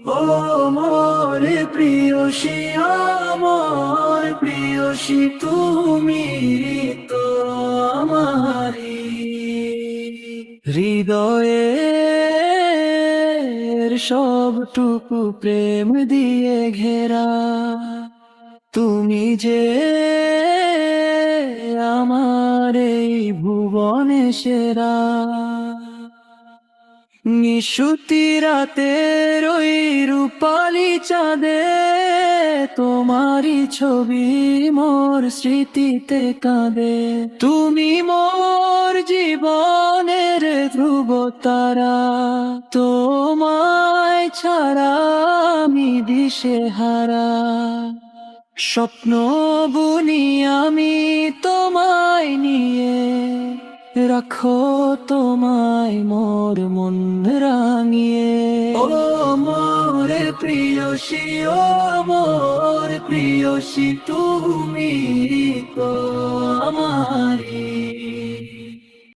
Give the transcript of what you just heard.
ও মোর প্রিয়সী, আমার প্রিয়সী তুমি তো আমারি হৃদয়ের সবটুকু প্রেম দিয়ে ঘেরা। তুমি যে আমার এই ভুবনে সেরা। নিশুতি রাতের ওই রূপালি চাঁদে তোমারই ছবি মোর স্মৃতিতে কাঁদে। তুমি মোর জীবনের ধ্রুব তারা, তোমায় ছাড়া আমি দিশেহারা। স্বপ্ন বুনি আমি তোমায় নিয়ে, রাখো তোমায় মোর মন রাঙিয়ে। ও মোর প্রিয়সী, ও মোর প্রিয়সী তুমি তো আমারি।